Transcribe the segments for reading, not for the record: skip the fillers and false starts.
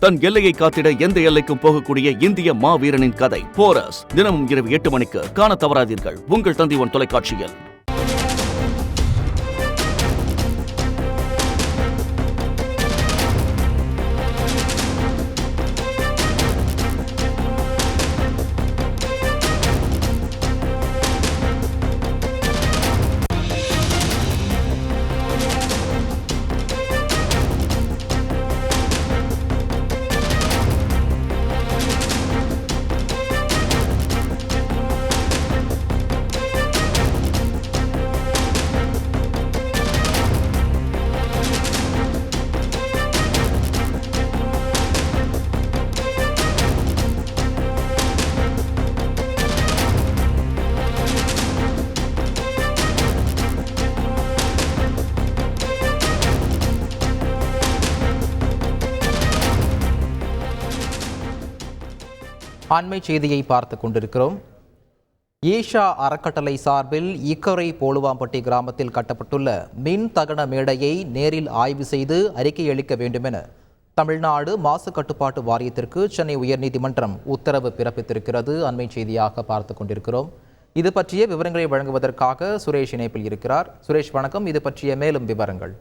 தன் எல்லையை காத்திட எந்த எல்லைக்கும் போகக்கூடிய இந்திய மாவீரனின் கதை போரஸ் தினமும் இரவு 8 மணிக்கு காண தவறாதீர்கள். உங்கள் தந்தி ஒன் தொலைக்காட்சியில். அண்மை செய்தியை பார்த்துக் கொண்டிருக்கிறோம். ஈஷா அறக்கட்டளை சார்பில் இக்கரை போலுவாம்பட்டி கிராமத்தில் கட்டப்பட்டுள்ள மின் தகன மேடையை நேரில் ஆய்வு செய்து அறிக்கை அளிக்க வேண்டுமென தமிழ்நாடு மாசு கட்டுப்பாட்டு வாரியத்திற்கு சென்னை உயர்நீதிமன்றம் உத்தரவு பிறப்பித்திருக்கிறது. அண்மை செய்தியாக பார்த்துக் கொண்டிருக்கிறோம். இது பற்றிய விவரங்களை வழங்குவதற்காக சுரேஷ் இணைப்பில் இருக்கிறார். சுரேஷ் வணக்கம். இது பற்றிய மேலும் விவரங்கள்.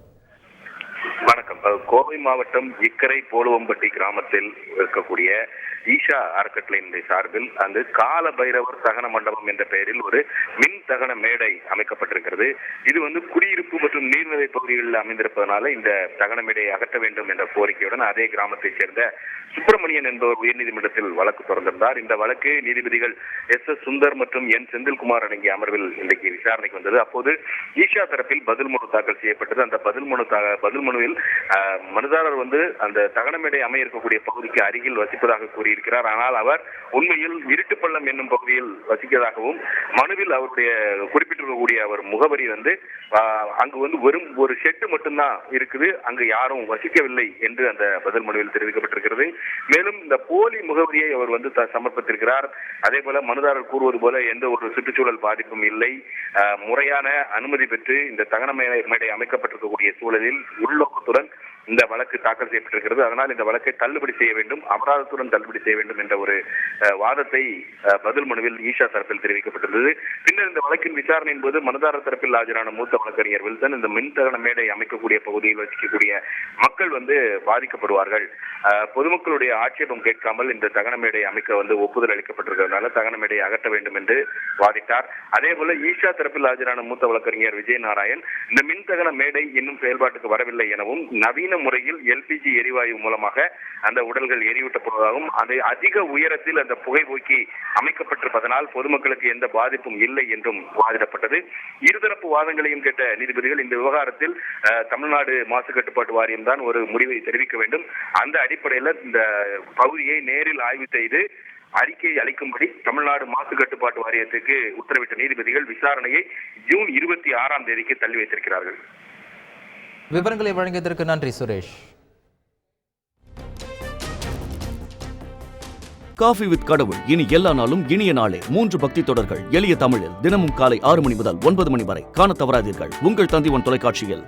வணக்கம். கோவை மாவட்டம் இக்கரை போலுவம்பட்டி கிராமத்தில் இருக்கக்கூடிய ஈஷா அறக்கட்டளையினுடைய சார்பில் அந்த கால பைரவர் தகன மண்டபம் என்ற பெயரில் ஒரு மின் தகன மேடை அமைக்கப்பட்டிருக்கிறது. இது குடியிருப்பு மற்றும் நீர்நிலை பகுதிகளில் அமைந்திருப்பதனால இந்த தகன மேடையை அகற்ற வேண்டும் என்ற கோரிக்கையுடன் அதே கிராமத்தைச் சேர்ந்த சுப்பிரமணியன் என்பவர் உயர்நீதிமன்றத்தில் வழக்கு தொடர்ந்திருந்தார். இந்த வழக்கு நீதிபதிகள் எஸ் சுந்தர் மற்றும் என் செந்தில்குமார் அடங்கிய அமர்வில் இன்றைக்கு விசாரணைக்கு வந்தது. அப்போது ஈஷா தரப்பில் பதில் மனு தாக்கல் செய்யப்பட்டது. அந்த பதில் மனுவில் மனுதாரர் அந்த தகன மேடை அமைய இருக்கக்கூடிய பகுதிக்கு அருகில் வசிப்பதாக கூறியிருக்கிறார். ஆனால் அவர் உண்மையில் இருட்டுப்பள்ளம் என்னும் பகுதியில் வசிப்பதாகவும் மனுவில் அவருடைய குறிப்பிட்டிருக்கக்கூடிய அவர் முகவரி அங்கு வெறும் ஒரு ஷெட்டு மட்டும்தான் இருக்குது, அங்கு யாரும் வசிக்கவில்லை என்று அந்த பதில் மனுவில் தெரிவிக்கப்பட்டிருக்கிறது. மேலும் இந்த போலி முகவரியை அவர் சமர்ப்பித்திருக்கிறார். அதே போல மனுதாரர் கூறுவது போல எந்த ஒரு சுற்றுச்சூழல் பாதிப்பும் இல்லை, முறையான அனுமதி பெற்று இந்த தகன மேடை அமைக்கப்பட்டிருக்கக்கூடிய சூழலில் உள்நோக்கத்துடன் இந்த வழக்கு தாக்கல் செய்யப்பட்டிருக்கிறது. அதனால் இந்த வழக்கை தள்ளுபடி செய்ய வேண்டும், அபராதத்துடன் தள்ளுபடி செய்ய வேண்டும் என்ற ஒரு வாதத்தை பதில் மனுவில் ஈஷா தரப்பில் தெரிவிக்கப்பட்டிருந்தது. பின்னர் இந்த வழக்கின் விசாரணையின் போது மனுதாரர் தரப்பில் ஆஜரான மூத்த வழக்கறிஞர் வில்சன் இந்த மின்தகன மேடை அமைக்கக்கூடிய பகுதியில் வசிக்கக்கூடிய மக்கள் பாதிக்கப்படுவார்கள், பொதுமக்களுடைய ஆட்சேபம் கேட்காமல் இந்த தகன மேடை அமைக்க ஒப்புதல் அளிக்கப்பட்டிருக்கிறதுனால தகன மேடையை அகற்ற வேண்டும் என்று வாதிட்டார். அதே போல ஈஷா தரப்பில் ஆஜரான மூத்த வழக்கறிஞர் விஜய் நாராயண் இந்த மின்தகன மேடை இன்னும் செயல்பாட்டுக்கு வரவில்லை எனவும் நவீன முறையில் எல்பிஜி எரிவாயு மூலமாக அந்த உடல்கள் எரியூட்டப்படுவதாகவும் அது அதிக உயரத்தில் அந்த புகை போக்கி அமைக்கப்பட்டிருப்பதனால் பொதுமக்களுக்கு எந்த பாதிப்பும் இல்லை என்றும் வாதிடப்பட்டது. இருதரப்பு வாதங்களையும் கேட்ட நீதிபதிகள் இந்த விவகாரத்தில் தமிழ்நாடு மாசு கட்டுப்பாட்டு வாரியம் தான் ஒரு முடிவை தெரிவிக்க வேண்டும், அந்த அடிப்படையில் இந்த பகுதியை நேரில் ஆய்வு செய்து அறிக்கை அளிக்கும்படி தமிழ்நாடு மாசு கட்டுப்பாட்டு வாரியத்துக்கு உத்தரவிட்ட நீதிபதிகள் விசாரணையை ஜூன் 26 தள்ளி வைத்திருக்கிறார்கள். விவரங்களை வழங்கியதற்கு நன்றி சுரேஷ். காஃபி வித் கடவுள் இனி எல்லா நாளும் இனிய நாளே. 3 பக்தி தொடர்கள் எளிய தமிழில் தினமும் காலை 6 மணி முதல் 9 மணி வரை காண தவறாதீர்கள். உங்கள் தந்தி ஒன் தொலைக்காட்சியில்.